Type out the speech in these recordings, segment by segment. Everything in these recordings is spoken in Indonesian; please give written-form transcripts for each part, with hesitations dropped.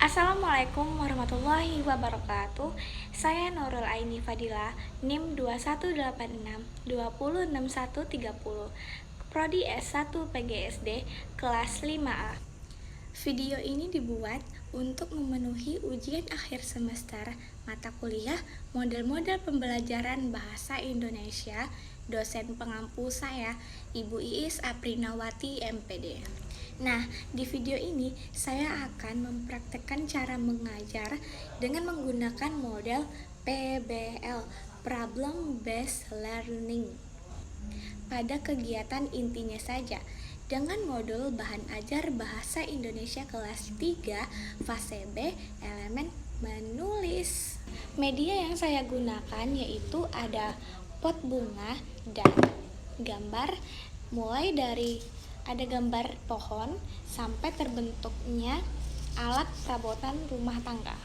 Assalamualaikum warahmatullahi wabarakatuh. Saya Nurul Aini Fadila, NIM 2186 206130, Prodi S1 PGSD kelas 5A. Video ini dibuat untuk memenuhi ujian akhir semester mata kuliah model-model pembelajaran bahasa Indonesia. Dosen pengampu saya, Ibu Iis Aprinawati MPD. Nah, di video ini saya akan mempraktekkan cara mengajar dengan menggunakan model PBL, Problem Based Learning, pada kegiatan intinya saja dengan modul bahan ajar bahasa Indonesia kelas 3 fase B elemen menulis. Media yang saya gunakan yaitu ada pot bunga dan gambar, mulai dari ada gambar pohon sampai terbentuknya alat perabotan rumah tangga.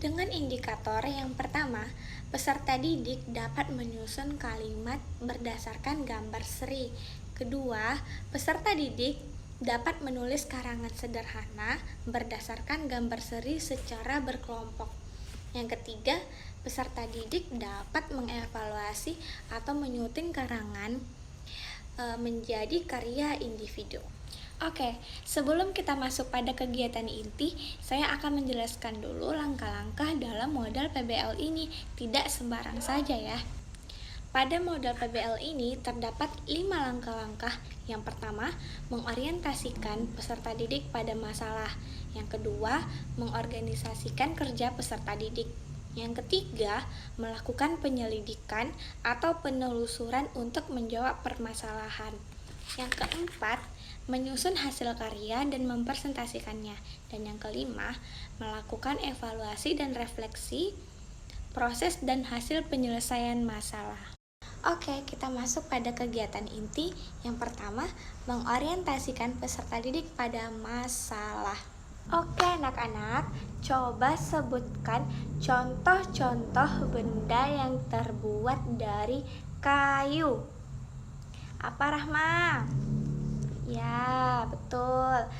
Dengan indikator yang pertama, peserta didik dapat menyusun kalimat berdasarkan gambar seri. Kedua, peserta didik dapat menulis karangan sederhana berdasarkan gambar seri secara berkelompok. Yang ketiga, peserta didik dapat mengevaluasi atau menyuting karangan menjadi karya individu. Oke, sebelum kita masuk pada kegiatan inti, saya akan menjelaskan dulu langkah-langkah dalam modal PBL ini, tidak sembarang saja ya. Pada modal PBL ini terdapat 5 langkah-langkah. Yang pertama, mengorientasikan peserta didik pada masalah. Yang kedua, mengorganisasikan kerja peserta didik. Yang ketiga, melakukan penyelidikan atau penelusuran untuk menjawab permasalahan. Yang keempat, menyusun hasil karya dan mempresentasikannya. Dan yang kelima, melakukan evaluasi dan refleksi proses dan hasil penyelesaian masalah. Oke, kita masuk pada kegiatan inti. Yang pertama, mengorientasikan peserta didik pada masalah. Oke anak-anak, coba sebutkan contoh-contoh benda yang terbuat dari kayu. Apa Rahma? Ya, betul.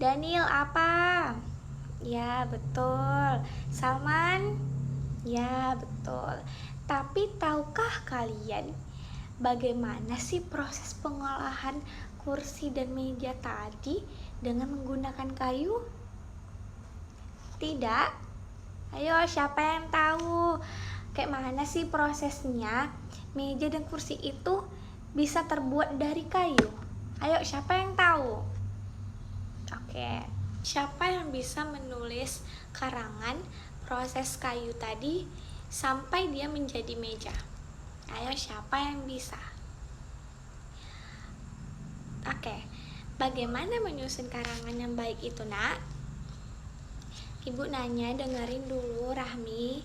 Daniel apa? Ya, betul. Salman? Ya, betul. Tapi tahukah kalian bagaimana sih proses pengolahan kursi dan meja tadi dengan menggunakan kayu? Tidak? Ayo, siapa yang tahu? Kayak mana sih prosesnya meja dan kursi itu bisa terbuat dari kayu? Ayo, siapa yang tahu? Oke, siapa yang bisa menulis karangan proses kayu tadi sampai dia menjadi meja? Ayo, siapa yang bisa? Oke, bagaimana menyusun karangan yang baik itu, Nak? Ibu nanya, dengerin dulu Rahmi.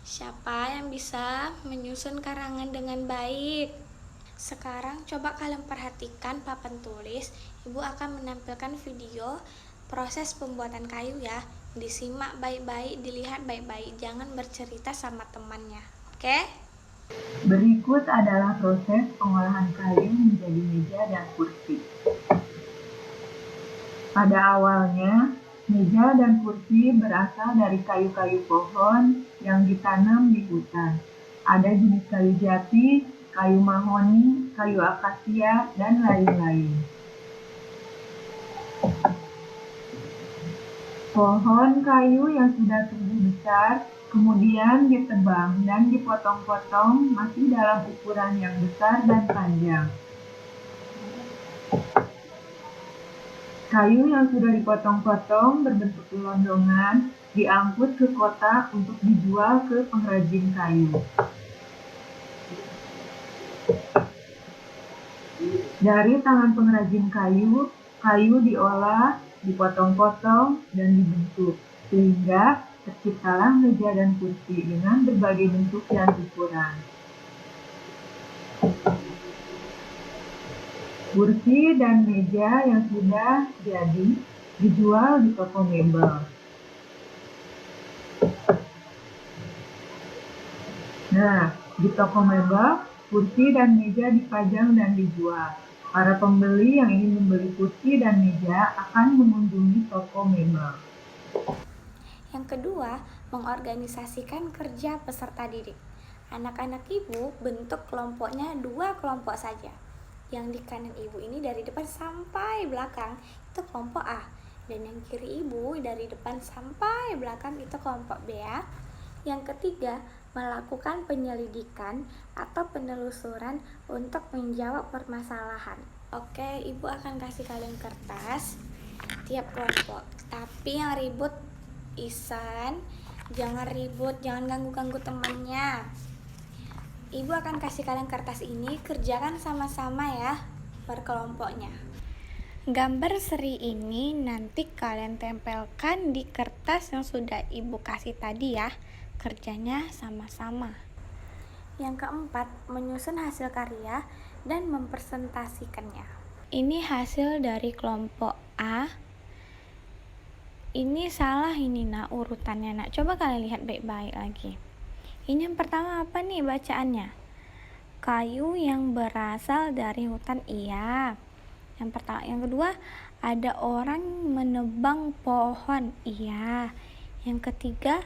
Siapa yang bisa menyusun karangan dengan baik? Sekarang coba kalian perhatikan papan tulis. Ibu akan menampilkan video proses pembuatan kayu ya. Disimak baik-baik, dilihat baik-baik. Jangan bercerita sama temannya. Oke? Berikut adalah proses pengolahan kayu menjadi meja dan kursi. Pada awalnya, meja dan kursi berasal dari kayu-kayu pohon yang ditanam di hutan. Ada jenis kayu jati, kayu mahoni, kayu akasia, dan lain-lain. Pohon kayu yang sudah tumbuh besar kemudian ditebang dan dipotong-potong masih dalam ukuran yang besar dan panjang. Kayu yang sudah dipotong-potong berbentuk gelondongan diangkut ke kota untuk dijual ke pengrajin kayu. Dari tangan pengrajin kayu, kayu diolah, dipotong-potong, dan dibentuk, sehingga terciptalah meja dan kursi dengan berbagai bentuk dan ukuran. Kursi dan meja yang sudah jadi dijual di toko mebel. Nah, di toko mebel, kursi dan meja dipajang dan dijual. Para pembeli yang ingin membeli kursi dan meja akan mengunjungi toko mebel. Yang kedua, mengorganisasikan kerja peserta didik. Anak-anak ibu bentuk kelompoknya 2 kelompok saja. Yang di kanan ibu ini dari depan sampai belakang itu kelompok A, dan yang kiri ibu dari depan sampai belakang itu kelompok B ya. Yang ketiga, melakukan penyelidikan atau penelusuran untuk menjawab permasalahan. Oke, ibu akan kasih kalian kertas tiap kelompok. Tapi yang ribut Ihsan, jangan ribut, jangan ganggu-ganggu temannya. Ibu akan kasih kalian kertas ini, kerjakan sama-sama ya per kelompoknya. Gambar seri ini nanti kalian tempelkan di kertas yang sudah ibu kasih tadi ya. Kerjanya sama-sama. Yang keempat, menyusun hasil karya dan mempresentasikannya. Ini hasil dari kelompok A. Ini salah ini nak, urutannya nak. Coba kalian lihat baik-baik lagi. Ini yang pertama apa nih bacaannya? Kayu yang berasal dari hutan, iya. Yang pertama, yang kedua, ada orang menebang pohon, iya. Yang ketiga,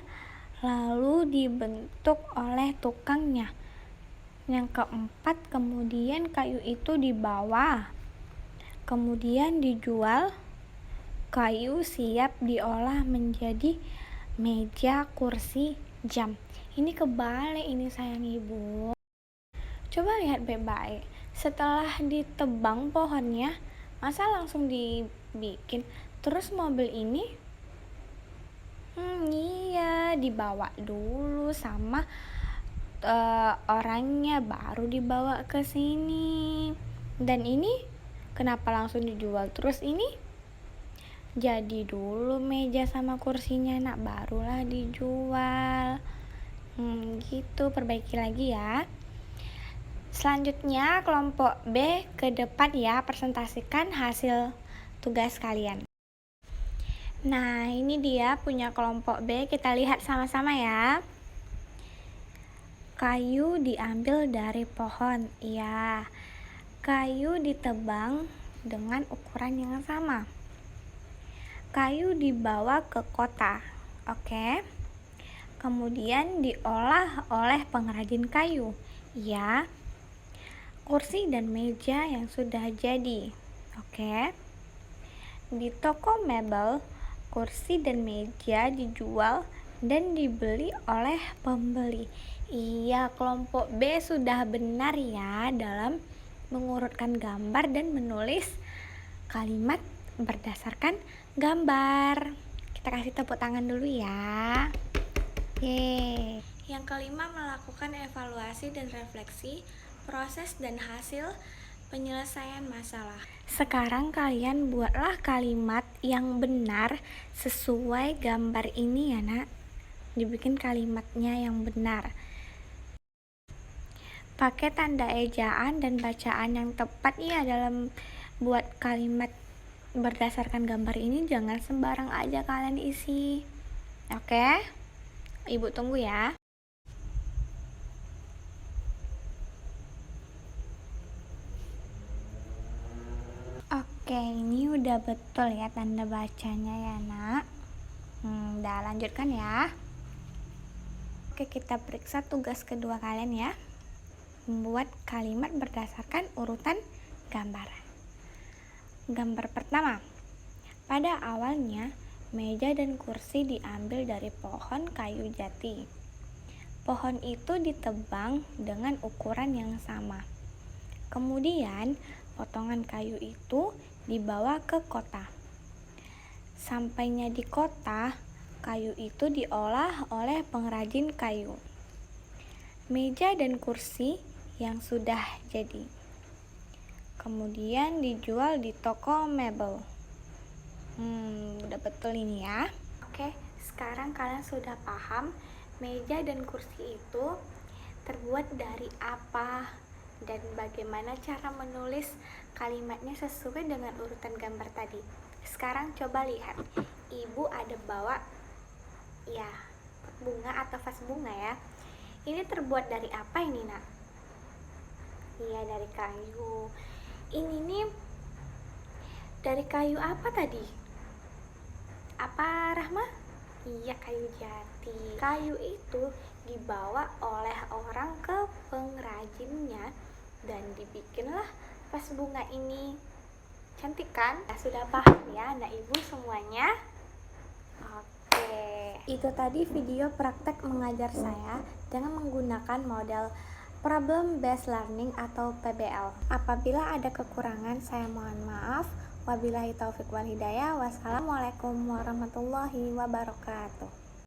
lalu dibentuk oleh tukangnya. Yang keempat, kemudian kayu itu dibawa, kemudian dijual. Kayu siap diolah menjadi meja, kursi, jam. Ini kebalik ini sayang ibu. Coba lihat baik-baik. Setelah ditebang pohonnya, masa langsung dibikin? Terus mobil ini? Iya, dibawa dulu sama orangnya, baru dibawa ke sini. Dan ini kenapa langsung dijual? Terus ini jadi dulu meja sama kursinya nak, barulah dijual. Gitu, perbaiki lagi ya. Selanjutnya kelompok B ke depan ya, presentasikan hasil tugas kalian. Nah, ini dia punya kelompok B, kita lihat sama-sama ya. Kayu diambil dari pohon, iya. Kayu ditebang dengan ukuran yang sama. Kayu dibawa ke kota, oke. Kemudian diolah oleh pengrajin kayu, ya. Kursi dan meja yang sudah jadi, oke. Di toko mebel, kursi dan meja dijual dan dibeli oleh pembeli. Iya, kelompok B sudah benar ya dalam mengurutkan gambar dan menulis kalimat berdasarkan gambar. Kita kasih tepuk tangan dulu ya. Yeay. Yang kelima, melakukan evaluasi dan refleksi proses dan hasil penyelesaian masalah. Sekarang kalian buatlah kalimat yang benar sesuai gambar ini ya nak. Dibikin kalimatnya yang benar. Pakai tanda ejaan dan bacaan yang tepat ya dalam buat kalimat berdasarkan gambar ini, jangan sembarang aja kalian isi. Oke? Ibu tunggu ya. Oke, ini udah betul ya tanda bacanya ya nak. Udah, lanjutkan ya. Oke, kita periksa tugas kedua kalian ya. Membuat kalimat berdasarkan urutan gambar. Gambar pertama. Pada awalnya, meja dan kursi diambil dari pohon kayu jati. Pohon itu ditebang dengan ukuran yang sama. Kemudian, potongan kayu itu dibawa ke kota. Sampainya di kota, kayu itu diolah oleh pengrajin kayu. Meja dan kursi yang sudah jadi. Kemudian dijual di toko mebel. Udah betul ini ya. Oke, sekarang kalian sudah paham meja dan kursi itu terbuat dari apa dan bagaimana cara menulis kalimatnya sesuai dengan urutan gambar tadi. Sekarang coba lihat, ibu ada bawa ya bunga atau vas bunga ya. Ini terbuat dari apa ini nak? Iya, dari kayu. Ini nih dari kayu apa tadi? Apa, Rahma? Iya, kayu jati. Kayu itu dibawa oleh orang ke pengrajinnya dan dibikinlah vas bunga ini. Cantik kan? Nah, sudah paham ya anak ibu semuanya? Oke. Itu tadi video praktek mengajar saya dengan menggunakan model Problem Based Learning atau PBL. Apabila ada kekurangan, saya mohon maaf. Wabillahi taufik wal hidayah. Wassalamualaikum warahmatullahi wabarakatuh.